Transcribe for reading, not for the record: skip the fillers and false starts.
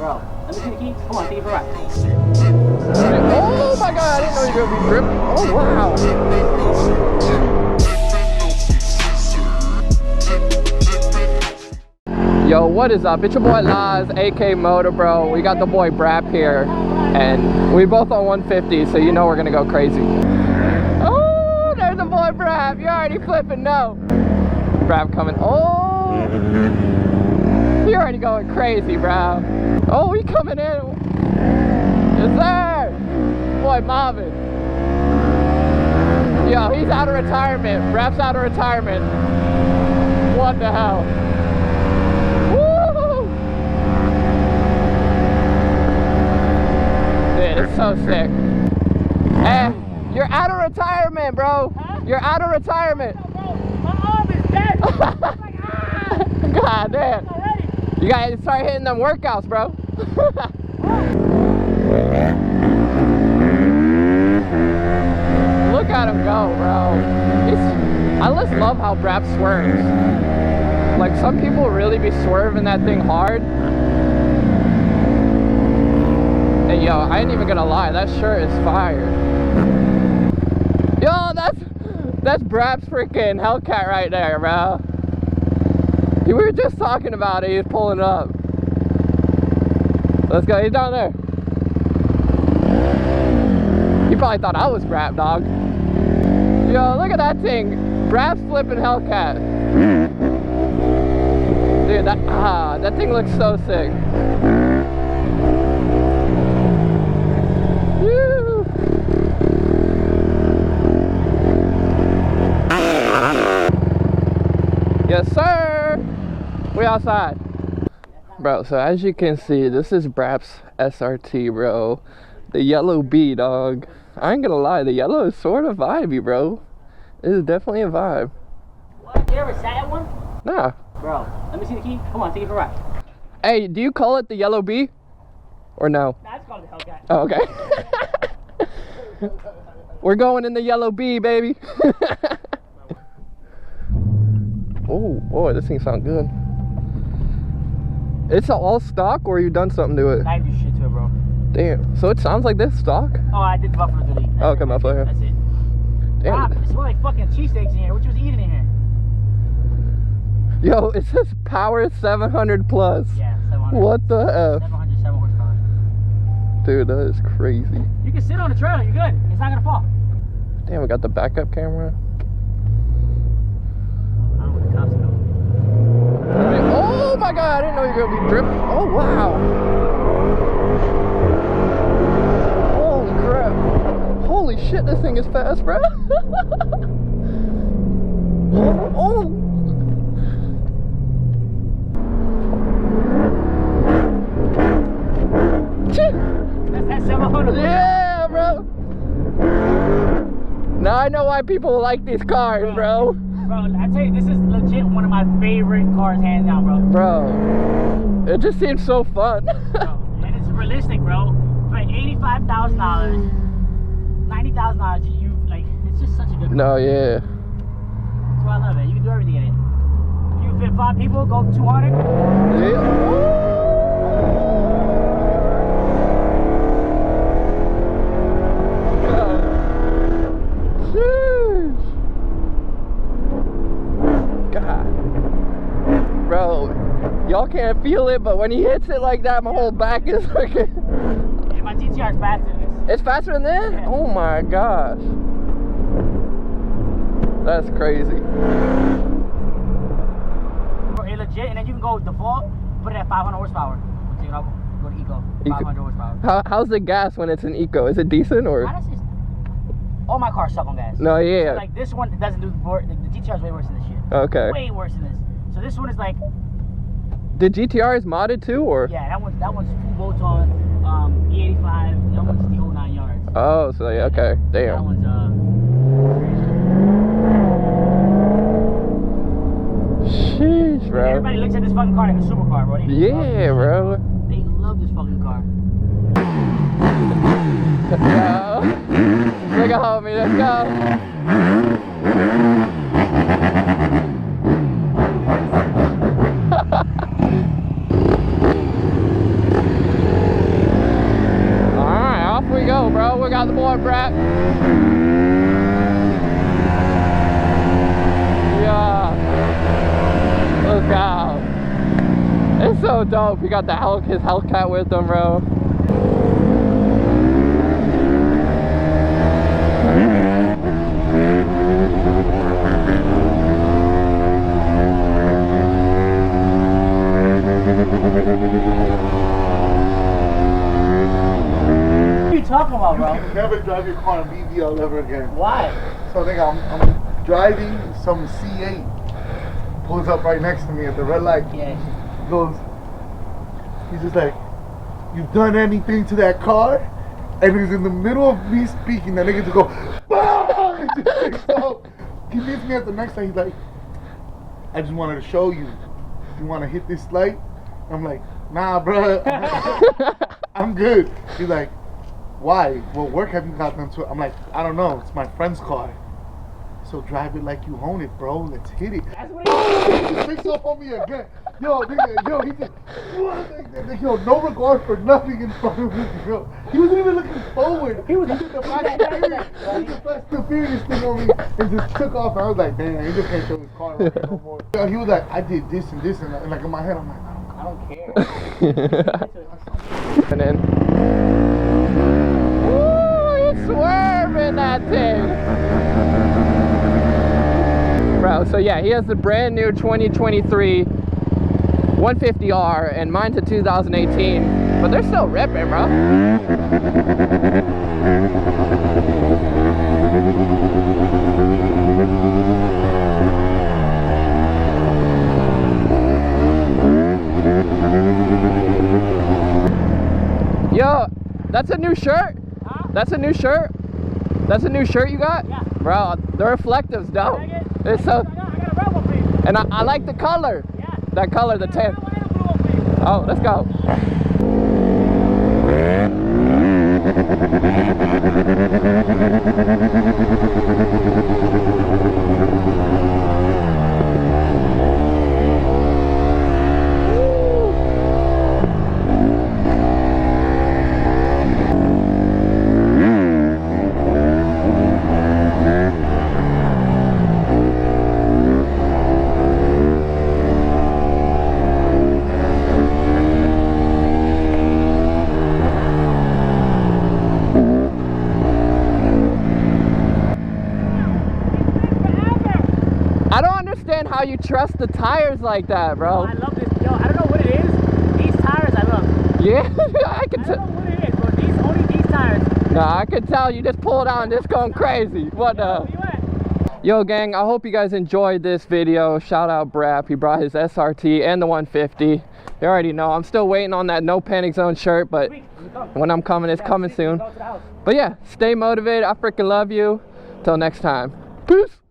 Bro, let me see the key. Come on, take it for a ride. Oh my god, I didn't know you were gonna be dripping. Oh wow. Yo, what is up? It's your boy Laz, aka MotoBroo. We got the boy Braap here, and we both on 150, so you know we're gonna go crazy. Oh, there's the boy Braap. You're already flipping, no. Braap coming. Oh, you're already going crazy, bro. Oh, he coming in. Yes, sir. Boy, Marvin. Yo, he's out of retirement. Braap's out of retirement. What the hell? Woo! Dude, it's so sick. Hey, you're out of retirement, bro. Huh? You're out of retirement. No, bro. My arm is dead. I'm like, ah. God damn. You gotta start hitting them workouts, bro. Look at him go, bro. I just love how Braap swerves. Like, some people really be swerving that thing hard. And yo, I ain't even gonna lie, that shirt is fire. Yo, that's Braap's freaking Hellcat right there, bro. We were just talking about it, he's pulling up. Let's go, he's down there. He probably thought I was Braap, dog. Yo, look at that thing. Braap's flipping Hellcat. Dude, that thing looks so sick. Woo. Yes, sir. We outside. Bro, so as you can see, this is Braap's SRT, bro. The yellow B, dog. I ain't gonna lie, the yellow is sort of vibey, bro. It is definitely a vibe. What? You ever sat at one? Nah. Bro, let me see the key. Come on, take it for a ride. Hey, do you call it the yellow B? Or no? Nah, it's called the Hellcat. Oh, okay. We're going in the yellow B, baby. Oh, boy, this thing sounds good. It's all stock, or you done something to it? I didn't do shit to it, bro. Damn. So it sounds like this stock? Oh, I did the Buffalo delete. Oh, okay, muffler. That's it. Damn. Wow, it smells like fucking cheesesteaks in here. What you was eating in here? Yo, it says power 700 plus. Yeah, 700. What the F? 707 horsepower. Dude, that is crazy. You can sit on the trailer. You're good. It's not gonna fall. Damn, we got the backup camera. I don't know what the cops know. Oh my god, I didn't know you were gonna be dripping. Oh wow. Holy crap. Holy shit, this thing is fast, bro. Oh. That's that Supermoto. Yeah, bro. Now I know why people like these cars, bro. Bro, I tell you, this is legit one of my favorite cars, hands down, bro. Bro, it just seems so fun. Bro, and it's realistic, bro. For $85,000, $90,000, you like, it's just such a good car. No, yeah. That's why I love it. You can do everything in it. If you fit 5 people, go 200. Yeah. Bro, y'all can't feel it, but when he hits it like that, my whole back is freaking. Yeah, my GTR is faster than this. It's faster than this? Yeah. Oh my gosh. That's crazy. It's legit, and then you can go default, put it at 500 horsepower. Take it off, go to Eco, 500 horsepower. How's the gas when it's an Eco? Is it decent or? Honestly, all my cars suck on gas. No, yeah. So, like this one, it doesn't do the GTR is way worse than this shit. Okay. Way worse than this. So this one is like. The GTR is modded too, or? Yeah, that one's full Boton, E85. That one's the whole 9 yards. Oh, so yeah, okay, damn. That one's Sheesh, bro. Everybody looks at this fucking car like a supercar, bro. Yeah, bro. They love this fucking car. Yo, look at homie, let's go. so dope. He got his Hellcat with him, bro. What are you talking about, bro? You can never drive your car on BBL ever again. Why? So I think I'm driving some C8. Pulls up right next to me at the red light. Yeah. He's just like, "You done anything to that car?" And he's in the middle of me speaking. That nigga just go, "Bah!" And just takes off. He meets me at the next light. He's like, "I just wanted to show you. You want to hit this light?" I'm like, "Nah, bro. I'm good." He's like, "Why? What work have you got done to it?" I'm like, "I don't know. It's my friend's car. So drive it like you own it, bro. Let's hit it." That's what he He picks up on me again. Yo, nigga, yo, he just, what? Yo, no regard for nothing in front of me, yo. He wasn't even looking forward. He did the Fast and Furious thing on me and just took off. I was like, damn, he just can't show his car around me no more. Yo, he was like, "I did this and this," and like in my head, I'm like, I don't care. And then, ooh, he's swerving that thing. Bro, so yeah, he has the brand new 2023 150R and mine's a 2018, but they're still ripping, bro. Yo, that's a new shirt? Huh? That's a new shirt? That's a new shirt you got? Yeah. Bro, the reflective's dope. It's so, I got a red one for you. and I like the color. Yeah. That color, the I got a tan. red one and a blue one for you. Oh, let's go. I don't understand how you trust the tires like that, bro. Oh, I love this. Yo, I don't know what it is. These tires I love. Yeah, I can I tell. don't know what it is, bro. Only these tires. Nah, I can tell you just pulled out and just going crazy. What the? Where you at? Yo, gang, I hope you guys enjoyed this video. Shout out Braap. He brought his SRT and the 150. You already know. I'm still waiting on that No Panic Zone shirt, but when I'm coming, it's coming soon. But yeah, stay motivated. I freaking love you. Till next time. Peace.